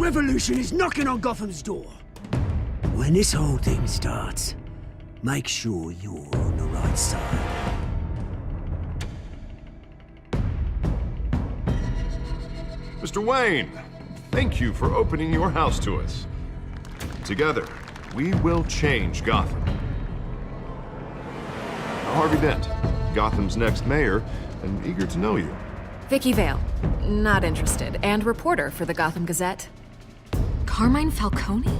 revolution is knocking on Gotham's door. When this whole thing starts, make sure you're on the right side. Mr. Wayne, thank you for opening your house to us. Together, we will change Gotham. Harvey Dent, Gotham's next mayor, and eager to know you. Vicky Vale, not interested, and reporter for the Gotham Gazette. Carmine Falcone?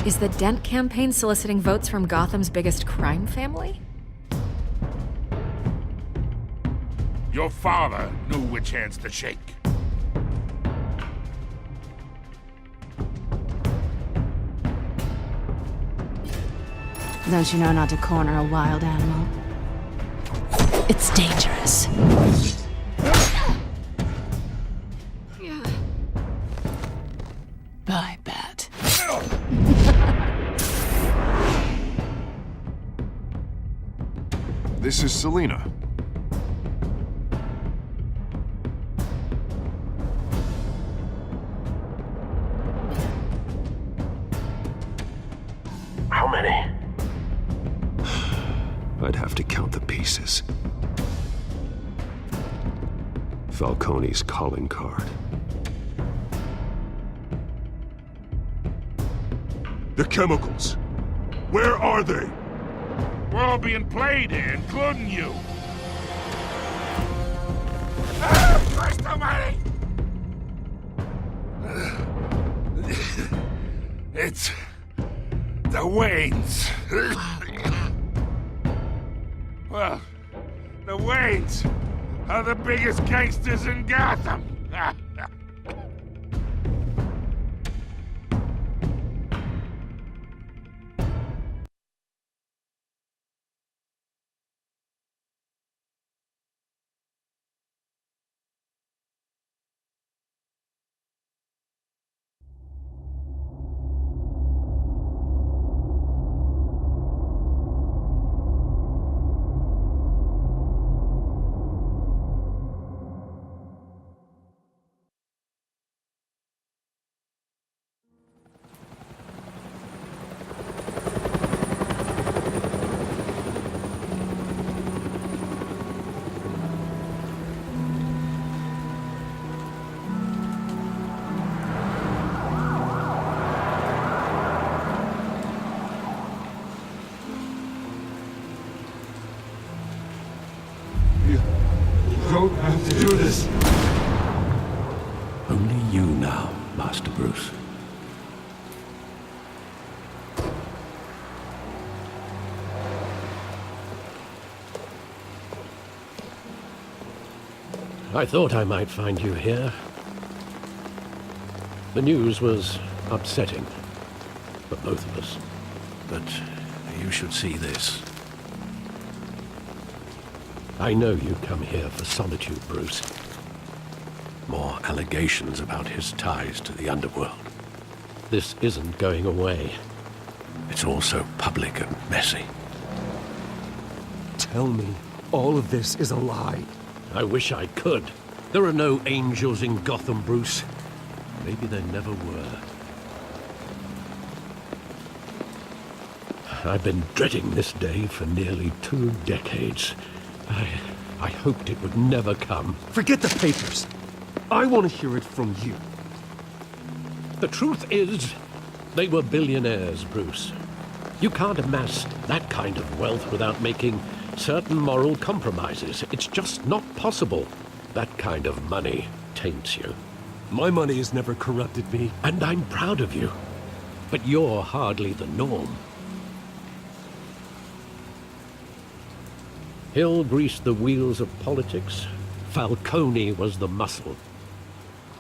Is the Dent campaign soliciting votes from Gotham's biggest crime family? Your father knew which hands to shake. Don't you know not to corner a wild animal? It's dangerous. I bet. This is Selina. How many? I'd have to count the pieces. Falcone's calling card. The chemicals. Where are they? We're all being played here, including you. Push the money! It's the Waynes. Well, the Waynes are the biggest gangsters in Gotham. Don't have to do this. Only you now, Master Bruce. I thought I might find you here. The news was upsetting for both of us. But you should see this. I know you come here for solitude, Bruce. More allegations about his ties to the underworld. This isn't going away. It's all so public and messy. Tell me, all of this is a lie. I wish I could. There are no angels in Gotham, Bruce. Maybe there never were. I've been dreading this day for nearly 2 decades. I hoped it would never come. Forget the papers. I want to hear it from you. The truth is, they were billionaires, Bruce. You can't amass that kind of wealth without making certain moral compromises. It's just not possible. That kind of money taints you. My money has never corrupted me. And I'm proud of you. But you're hardly the norm. Hill greased the wheels of politics. Falcone was the muscle.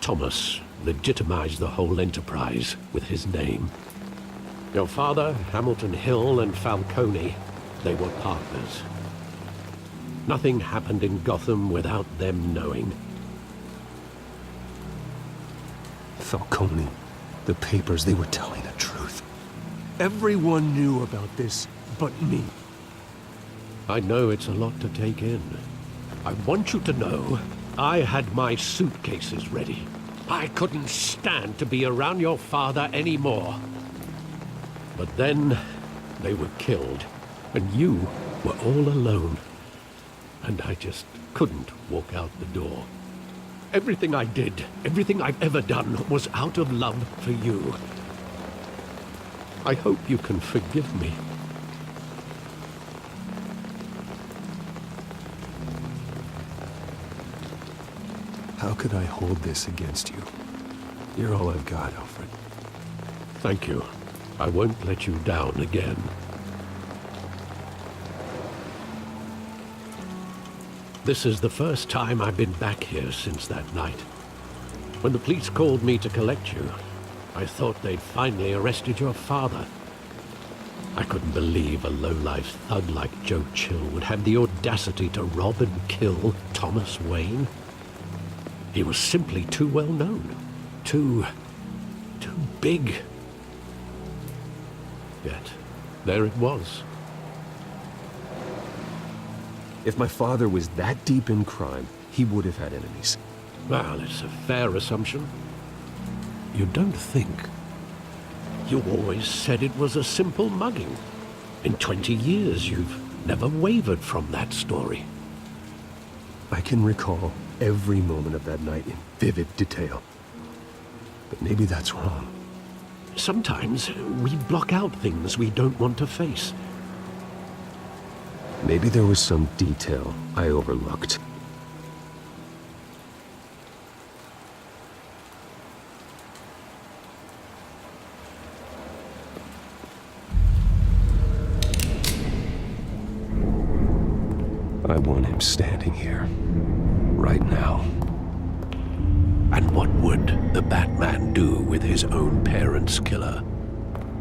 Thomas legitimized the whole enterprise with his name. Your father, Hamilton Hill, and Falcone, they were partners. Nothing happened in Gotham without them knowing. Falcone, the papers, they were telling the truth. Everyone knew about this but me. I know it's a lot to take in. I want you to know I had my suitcases ready. I couldn't stand to be around your father anymore. But then they were killed, and you were all alone. And I just couldn't walk out the door. Everything I did, everything I've ever done, was out of love for you. I hope you can forgive me. How could I hold this against you? You're all I've got, Alfred. Thank you. I won't let you down again. This is the first time I've been back here since that night. When the police called me to collect you, I thought they'd finally arrested your father. I couldn't believe a low-life thug like Joe Chill would have the audacity to rob and kill Thomas Wayne. He was simply too well known. Too big. Yet, there it was. If my father was that deep in crime, he would have had enemies. Well, it's a fair assumption. You don't think? You always said it was a simple mugging. In 20 years, you've never wavered from that story. I can recall every moment of that night in vivid detail. But maybe that's wrong. Sometimes we block out things we don't want to face. Maybe there was some detail I overlooked. I want him standing here, right now. And what would the Batman do with his own parents' killer?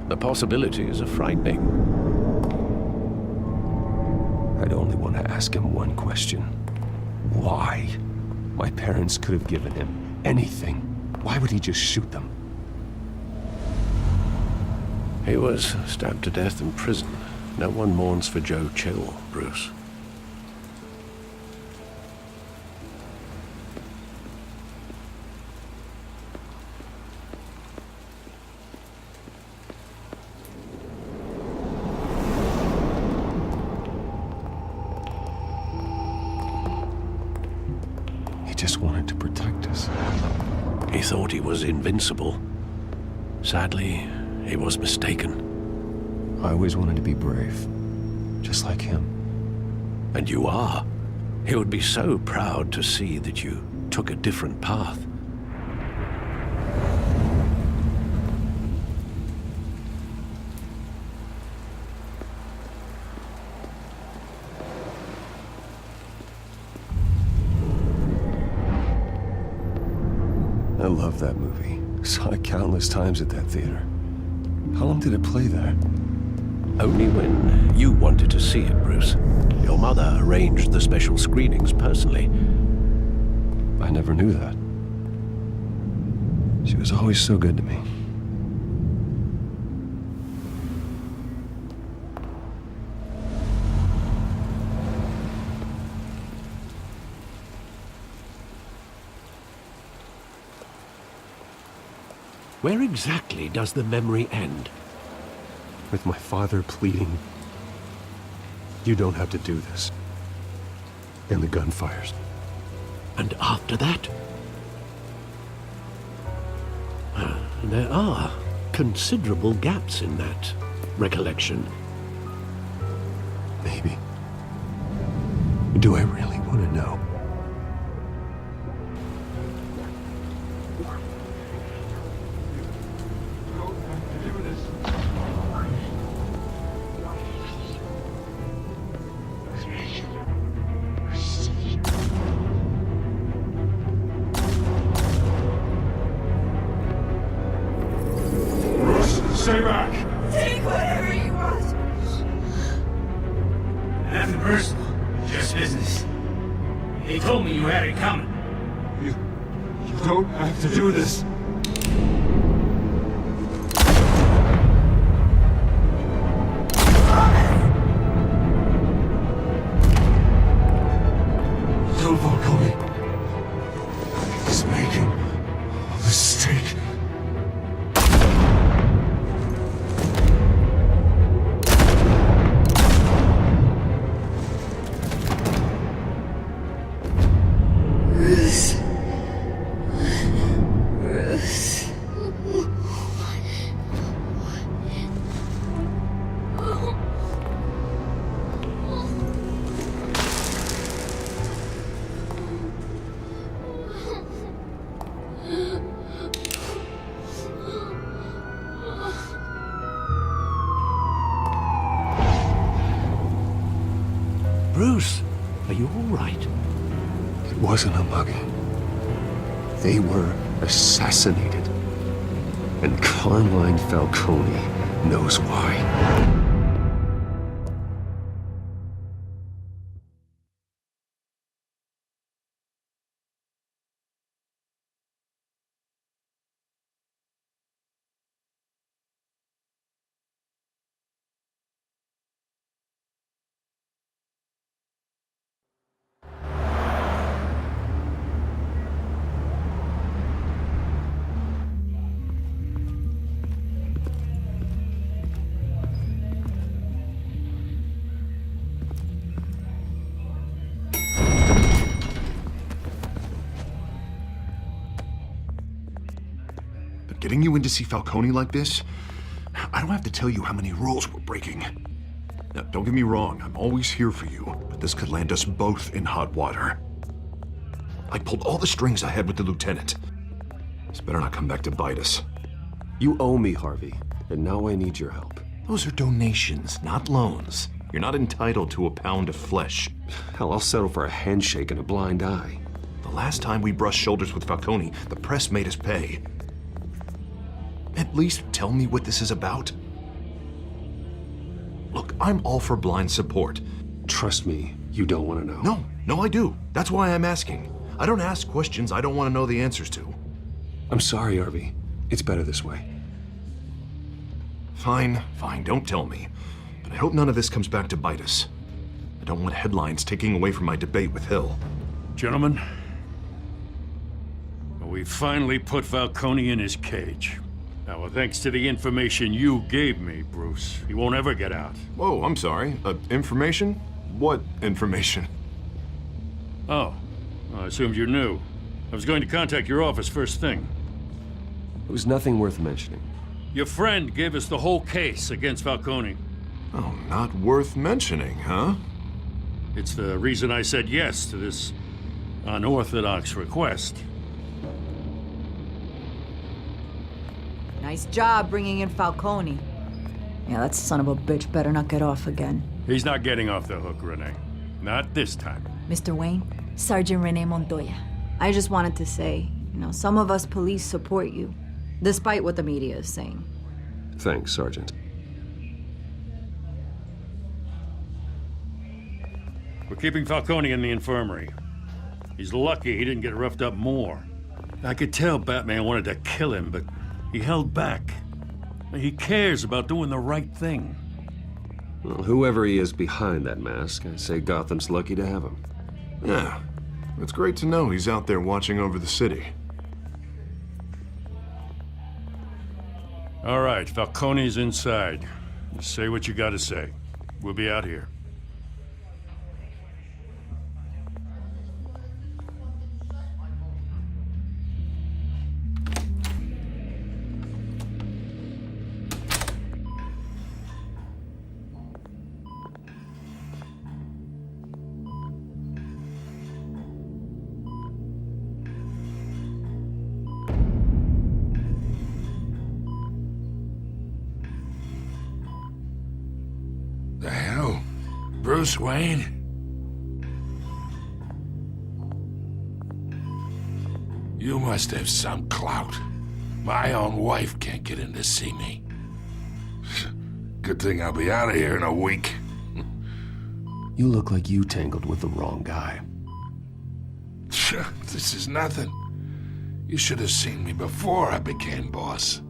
The possibilities are frightening. I'd only want to ask him one question. Why? My parents could have given him anything. Why would he just shoot them? He was stabbed to death in prison. No one mourns for Joe Chill, Bruce. Just wanted to protect us. He thought he was invincible. Sadly, he was mistaken. I always wanted to be brave, just like him. And you are. He would be so proud to see that you took a different path. I love that movie. Saw it countless times at that theater. How long did it play there? Only when you wanted to see it, Bruce. Your mother arranged the special screenings personally. I never knew that. She was always so good to me. Where exactly does the memory end? With my father pleading, "You don't have to do this." And the gunfires. And after that? There are considerable gaps in that recollection. Maybe. Do I really want to know? Stay back! Take whatever you want. Nothing personal, just business. They told me you had it coming. You don't have to do this. Don't fall, Cody. He's making Bruce, are you all right? It wasn't a mugging. They were assassinated. And Carmine Falcone knows why. Getting you in to see Falcone like this? I don't have to tell you how many rules we're breaking. Now, don't get me wrong, I'm always here for you, but this could land us both in hot water. I pulled all the strings I had with the lieutenant. This better not come back to bite us. You owe me, Harvey, and now I need your help. Those are donations, not loans. You're not entitled to a pound of flesh. Hell, I'll settle for a handshake and a blind eye. The last time we brushed shoulders with Falcone, the press made us pay. At least tell me what this is about. Look, I'm all for blind support. Trust me, you don't want to know. No, I do. That's why I'm asking. I don't ask questions I don't want to know the answers to. I'm sorry, Harvey. It's better this way. Fine, don't tell me. But I hope none of this comes back to bite us. I don't want headlines taking away from my debate with Hill. Gentlemen, we finally put Falcone in his cage. Now, thanks to the information you gave me, Bruce, he won't ever get out. Whoa, I'm sorry. Information? What information? Oh, I assumed you knew. I was going to contact your office first thing. It was nothing worth mentioning. Your friend gave us the whole case against Falcone. Oh, not worth mentioning, huh? It's the reason I said yes to this unorthodox request. Nice job bringing in Falcone. Yeah, that son of a bitch better not get off again. He's not getting off the hook, Renee. Not this time. Mr. Wayne, Sergeant Renee Montoya. I just wanted to say, some of us police support you, despite what the media is saying. Thanks, Sergeant. We're keeping Falcone in the infirmary. He's lucky he didn't get roughed up more. I could tell Batman wanted to kill him, but he held back. He cares about doing the right thing. Well, whoever he is behind that mask, I say Gotham's lucky to have him. Yeah, it's great to know he's out there watching over the city. All right, Falcone's inside. Just say what you gotta say. We'll be out here. The hell? Bruce Wayne? You must have some clout. My own wife can't get in to see me. Good thing I'll be out of here in a week. You look like you tangled with the wrong guy. This is nothing. You should have seen me before I became boss.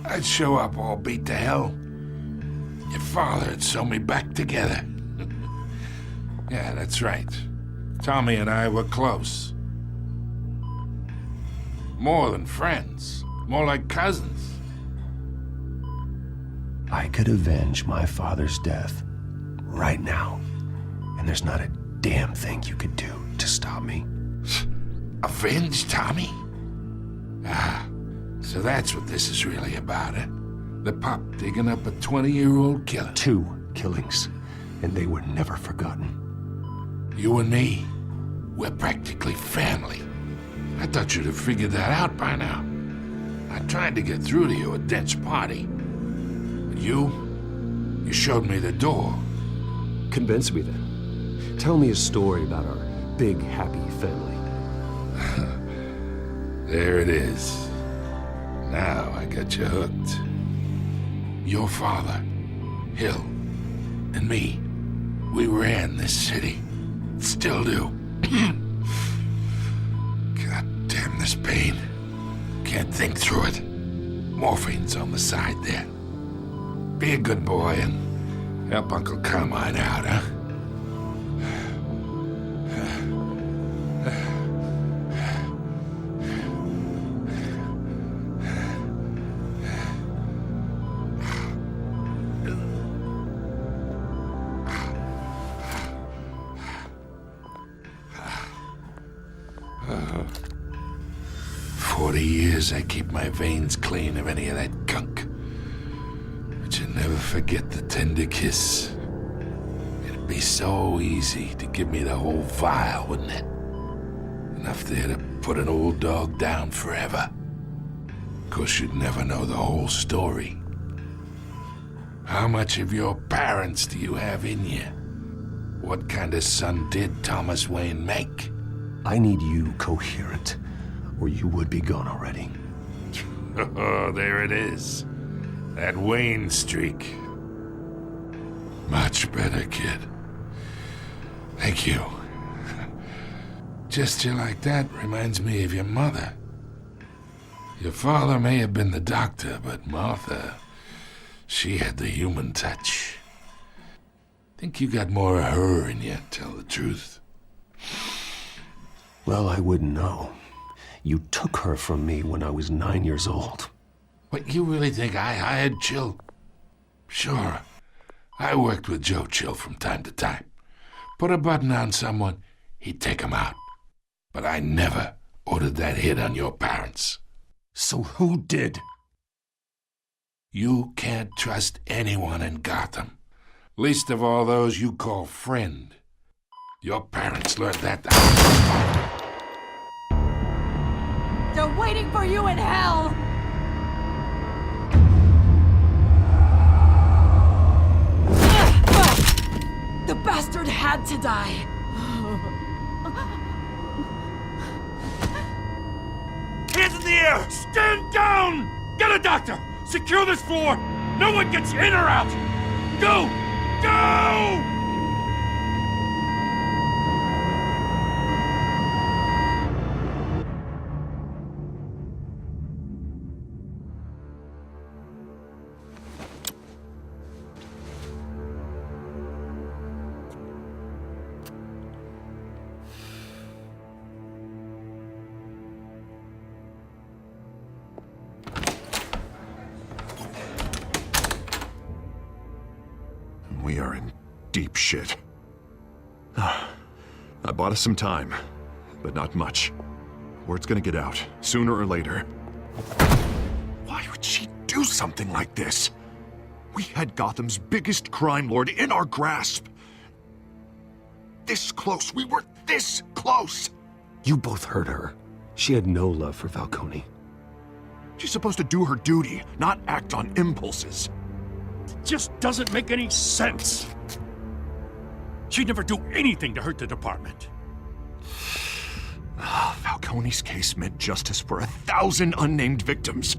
I'd show up all beat to hell. Your father had sewn me back together. Yeah, that's right. Tommy and I were close. More than friends. More like cousins. I could avenge my father's death right now. And there's not a damn thing you could do to stop me. Avenge Tommy? Ah, so that's what this is really about, eh? The pup digging up a 20-year-old killer. 2 killings, and they were never forgotten. You and me, we're practically family. I thought you'd have figured that out by now. I tried to get through to you at Dent's party. But you showed me the door. Convince me then. Tell me a story about our big, happy family. There it is. Now I got you hooked. Your father, Hill, and me, we ran this city. Still do. God damn this pain. Can't think through it. Morphine's on the side there. Be a good boy and help Uncle Carmine out, huh? I keep my veins clean of any of that gunk. But you never forget the tender kiss. It'd be so easy to give me the whole vial, wouldn't it? Enough there to put an old dog down forever. Of course, you'd never know the whole story. How much of your parents do you have in you? What kind of son did Thomas Wayne make? I need you coherent, or you would be gone already. Oh, there it is. That Wayne streak. Much better, kid. Thank you. Gesture like that reminds me of your mother. Your father may have been the doctor, but Martha, she had the human touch. Think you got more of her in you, tell the truth. Well, I wouldn't know. You took her from me when I was 9 years old. What, you really think I hired Chill? Sure. I worked with Joe Chill from time to time. Put a button on someone, he'd take him out. But I never ordered that hit on your parents. So who did? You can't trust anyone in Gotham. Least of all those you call friend. Your parents learned that. They're waiting for you in hell! The bastard had to die! Hands in the air! Stand down! Get a doctor! Secure this floor! No one gets in or out! Go! Go! We are in deep shit. I bought us some time, but not much. Word's gonna get out, sooner or later. Why would she do something like this? We had Gotham's biggest crime lord in our grasp. This close, we were this close! You both hurt her. She had no love for Falcone. She's supposed to do her duty, not act on impulses. Just doesn't make any sense. She'd never do anything to hurt the department. Falcone's case meant justice for 1,000 unnamed victims.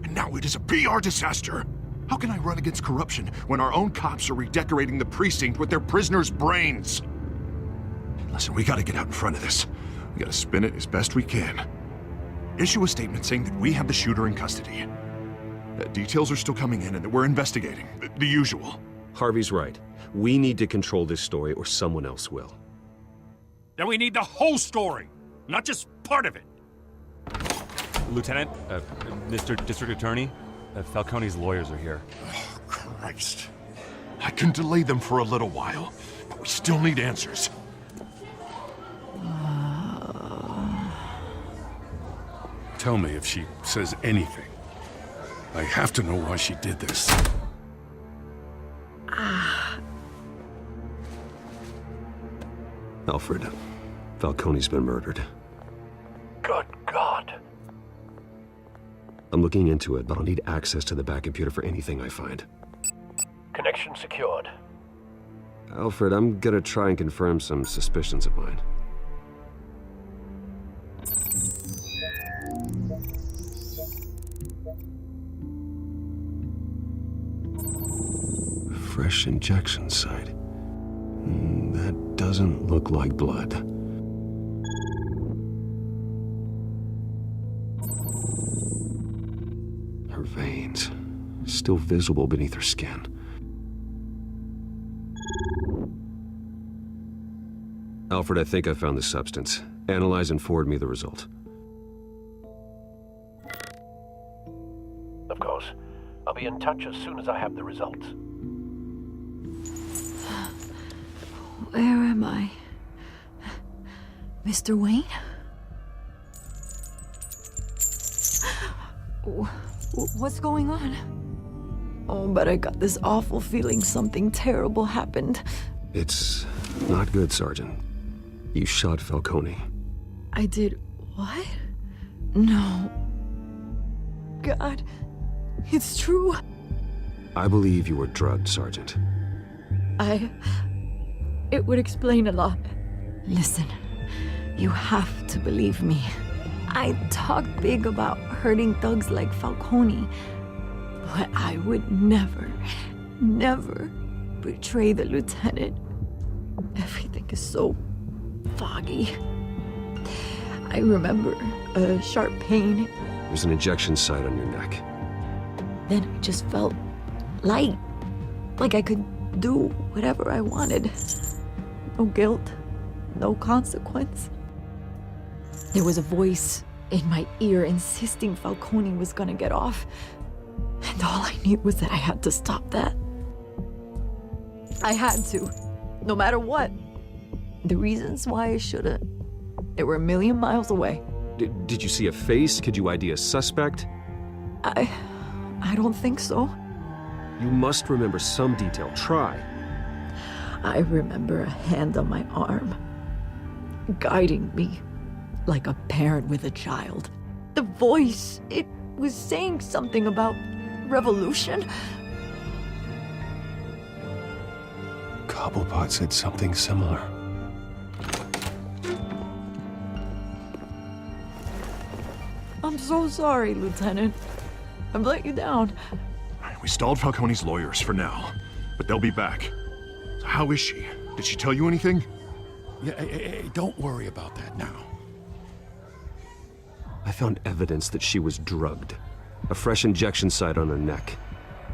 And now it is a PR disaster. How can I run against corruption when our own cops are redecorating the precinct with their prisoners' brains? Listen, we gotta get out in front of this. We gotta spin it as best we can. Issue a statement saying that we have the shooter in custody. Details are still coming in and that we're investigating. The usual. Harvey's right. We need to control this story or someone else will. Then we need the whole story, not just part of it. Lieutenant, Mr. District Attorney, Falcone's lawyers are here. Oh, Christ. I can delay them for a little while, but we still need answers. Tell me if she says anything. I have to know why she did this. Alfred, Falcone's been murdered. Good God. I'm looking into it, but I'll need access to the back computer for anything I find. Connection secured. Alfred, I'm gonna try and confirm some suspicions of mine. Fresh injection site. That doesn't look like blood. Her veins, still visible beneath her skin. Alfred, I think I found the substance. Analyze and forward me the result. Of course. I'll be in touch as soon as I have the results. Where am I? Mr. Wayne? What's going on? Oh, but I got this awful feeling something terrible happened. It's not good, Sergeant. You shot Falcone. I did what? No. God, it's true. I believe you were drugged, Sergeant. It would explain a lot. Listen, you have to believe me. I talk big about hurting thugs like Falcone, but I would never, never betray the lieutenant. Everything is so foggy. I remember a sharp pain. There's an injection site on your neck. Then I just felt light, like I could do whatever I wanted. No guilt, no consequence. There was a voice in my ear insisting Falcone was gonna get off. And all I knew was that I had to stop that. I had to, no matter what. The reasons why I shouldn't, they were a million miles away. Did you see a face? Could you ID a suspect? I don't think so. You must remember some detail. Try. I remember a hand on my arm, guiding me like a parent with a child. The voice, it was saying something about revolution. Cobblepot said something similar. I'm so sorry, Lieutenant. I've let you down. We stalled Falcone's lawyers for now, but they'll be back. So how is she? Did she tell you anything? Yeah, hey, don't worry about that now. I found evidence that she was drugged. A fresh injection site on her neck.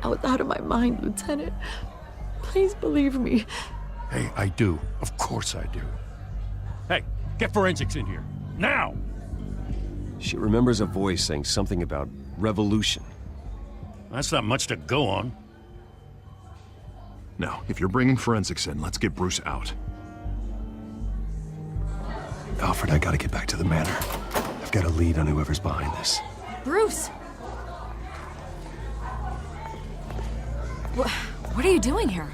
I was out of my mind, Lieutenant. Please believe me. Hey, I do. Of course I do. Hey, get forensics in here. Now! She remembers a voice saying something about revolution. That's not much to go on. Now, if you're bringing forensics in, let's get Bruce out. Alfred, I gotta get back to the manor. I've got a lead on whoever's behind this. Bruce! What are you doing here?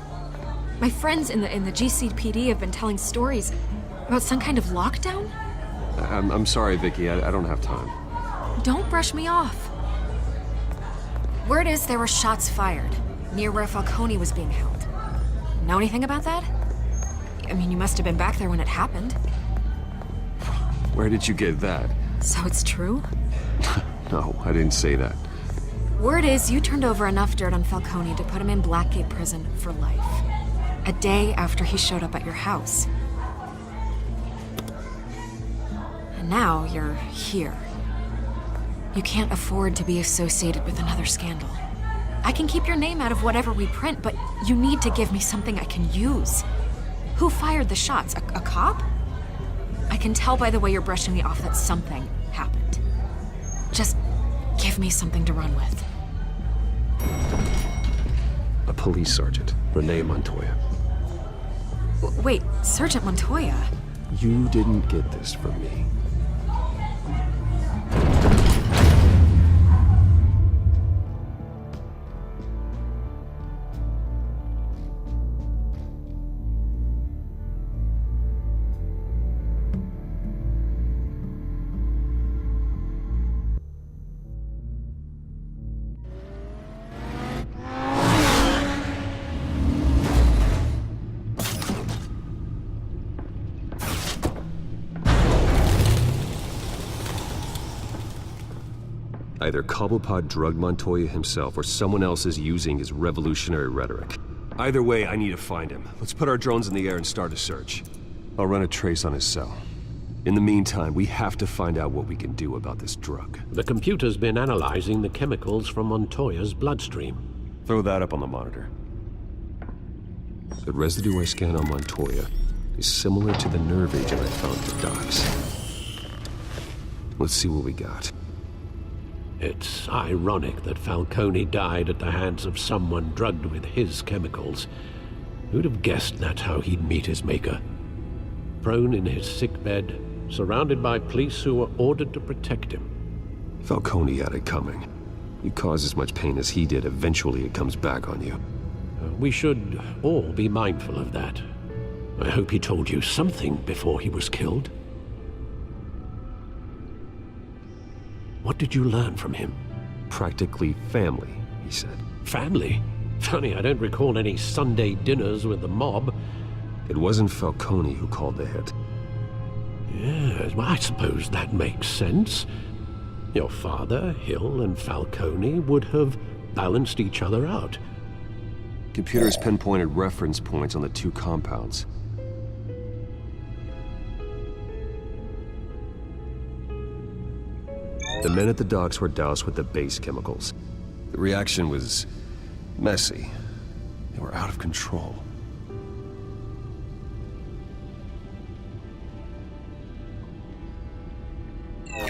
My friends in the GCPD have been telling stories about some kind of lockdown? I'm sorry, Vicky. I don't have time. Don't brush me off. Word is there were shots fired near where Falcone was being held. Know anything about that? I mean, you must have been back there when it happened. Where did you get that? So it's true? No, I didn't say that. Word is you turned over enough dirt on Falcone to put him in Blackgate Prison for life. A day after he showed up at your house. And now you're here. You can't afford to be associated with another scandal. I can keep your name out of whatever we print, but you need to give me something I can use. Who fired the shots? A cop? I can tell by the way you're brushing me off that something happened. Just give me something to run with. A police sergeant, Renee Montoya. Wait, Sergeant Montoya? You didn't get this from me. Either Cobblepot drugged Montoya himself or someone else is using his revolutionary rhetoric. Either way, I need to find him. Let's put our drones in the air and start a search. I'll run a trace on his cell. In the meantime, we have to find out what we can do about this drug. The computer's been analyzing the chemicals from Montoya's bloodstream. Throw that up on the monitor. The residue I scanned on Montoya is similar to the nerve agent I found at the docks. Let's see what we got. It's ironic that Falcone died at the hands of someone drugged with his chemicals. Who'd have guessed that's how he'd meet his maker? Prone in his sickbed, surrounded by police who were ordered to protect him. Falcone had it coming. You cause as much pain as he did, eventually it comes back on you. We should all be mindful of that. I hope he told you something before he was killed. What did you learn from him? Practically family, he said. Family? Funny, I don't recall any Sunday dinners with the mob. It wasn't Falcone who called the hit. Yes, well, I suppose that makes sense. Your father, Hill, and Falcone would have balanced each other out. Computers pinpointed reference points on the two compounds. The men at the docks were doused with the base chemicals. The reaction was messy. They were out of control.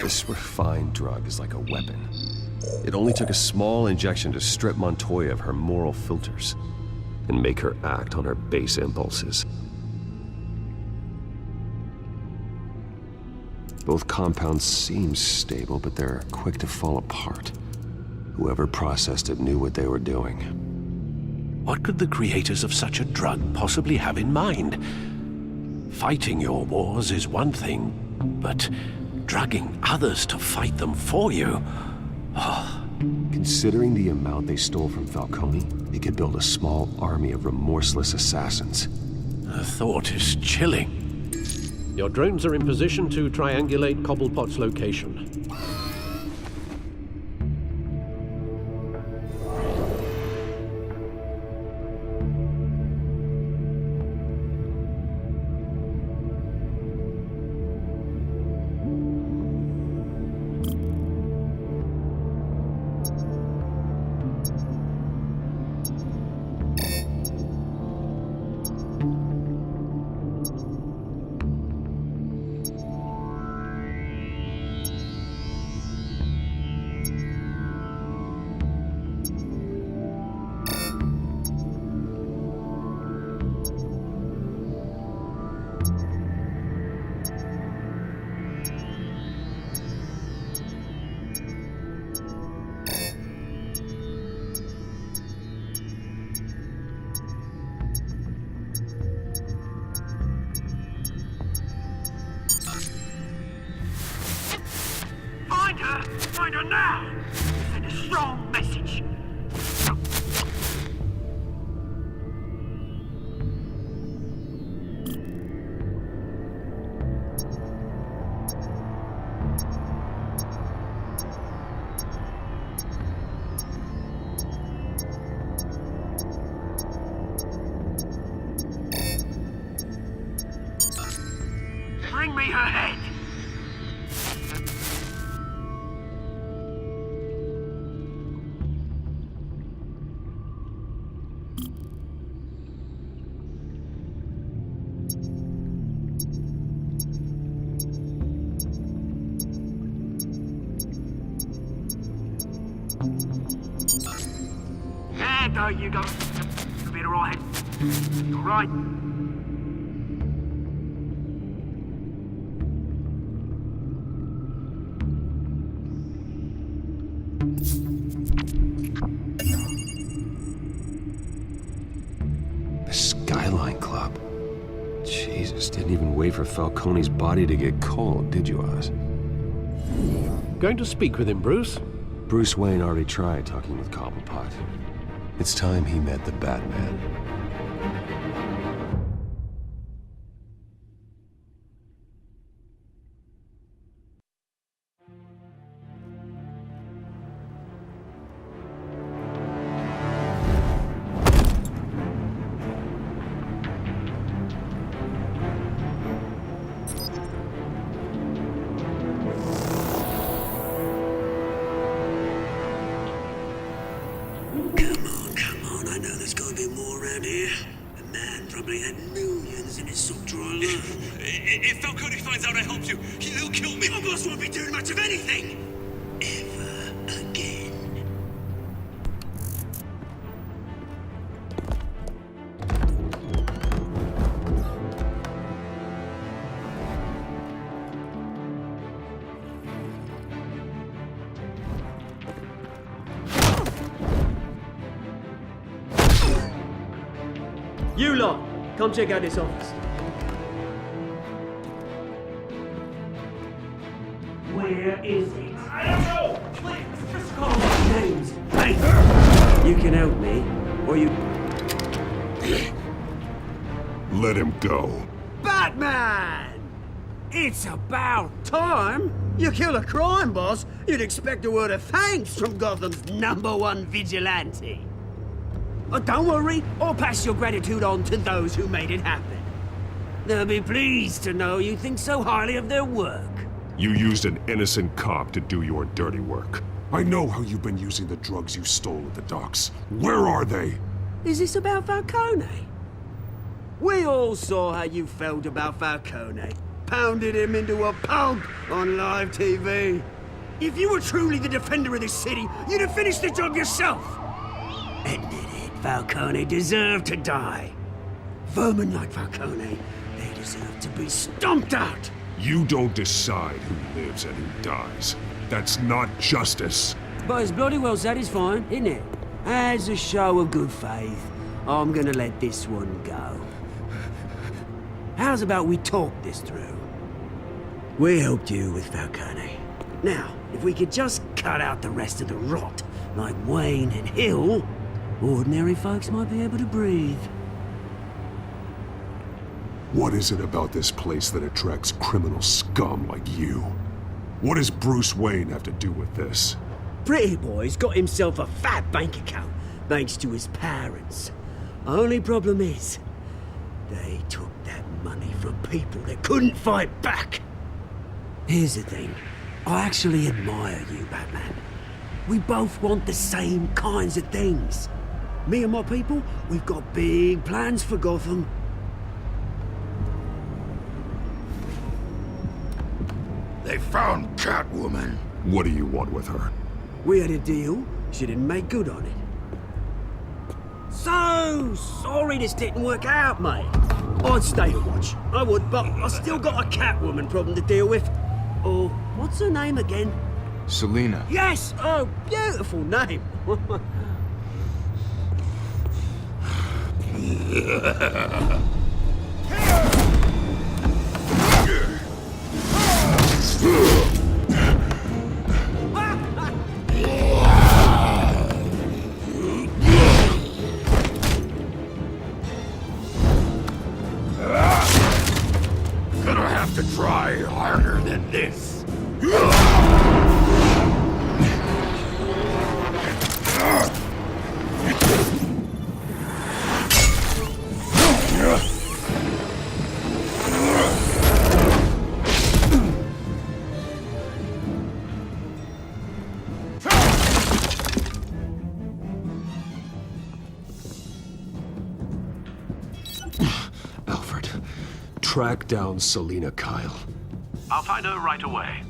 This refined drug is like a weapon. It only took a small injection to strip Montoya of her moral filters and make her act on her base impulses. Both compounds seem stable, but they're quick to fall apart. Whoever processed it knew what they were doing. What could the creators of such a drug possibly have in mind? Fighting your wars is one thing, but drugging others to fight them for you? Oh. Considering the amount they stole from Falcone, they could build a small army of remorseless assassins. The thought is chilling. Your drones are in position to triangulate Cobblepot's location. Find her now! Send a strong message. Bring me her head! There you go. You'll be alright. You alright? The Skyline Club. Jesus, didn't even wait for Falcone's body to get cold, did you, Oz? Going to speak with him, Bruce? Bruce Wayne already tried talking with Cobblepot. It's time he met the Batman. probably had millions in his sock drawer alone. If Falcone finds out I helped you, he'll kill me. Your boss won't be doing much of anything. Ever again. You lot, come check out this office. Where is it? I don't know! Please, just call James, hey! You can help me, or you... Let him go. Batman! It's about time! You kill a crime boss, you'd expect a word of thanks from Gotham's #1 vigilante. But don't worry, I'll pass your gratitude on to those who made it happen. They'll be pleased to know you think so highly of their work. You used an innocent cop to do your dirty work. I know how you've been using the drugs you stole at the docks. Where are they? Is this about Falcone? We all saw how you felt about Falcone. Pounded him into a pulp on live TV. If you were truly the defender of this city, you'd have finished the job yourself. Admit it, Falcone deserved to die. Vermin like Falcone, they deserve to be stomped out. You don't decide who lives and who dies. That's not justice. But it's bloody well satisfying, isn't it? As a show of good faith, I'm gonna let this one go. How's about we talk this through? We helped you with Falcone. Now, if we could just cut out the rest of the rot, like Wayne and Hill, ordinary folks might be able to breathe. What is it about this place that attracts criminal scum like you? What does Bruce Wayne have to do with this? Pretty Boy's got himself a fat bank account, thanks to his parents. Only problem is, they took that money from people that couldn't fight back. Here's the thing. I actually admire you, Batman. We both want the same kinds of things. Me and my people, we've got big plans for Gotham. They found Catwoman. What do you want with her? We had a deal. She didn't make good on it. So sorry this didn't work out, mate. I'd stay to watch. I would, but I still got a Catwoman problem to deal with. Oh, what's her name again? Selina. Yes! Oh, beautiful name. Gonna have to try harder than this. Alfred, track down Selina Kyle. I'll find her right away.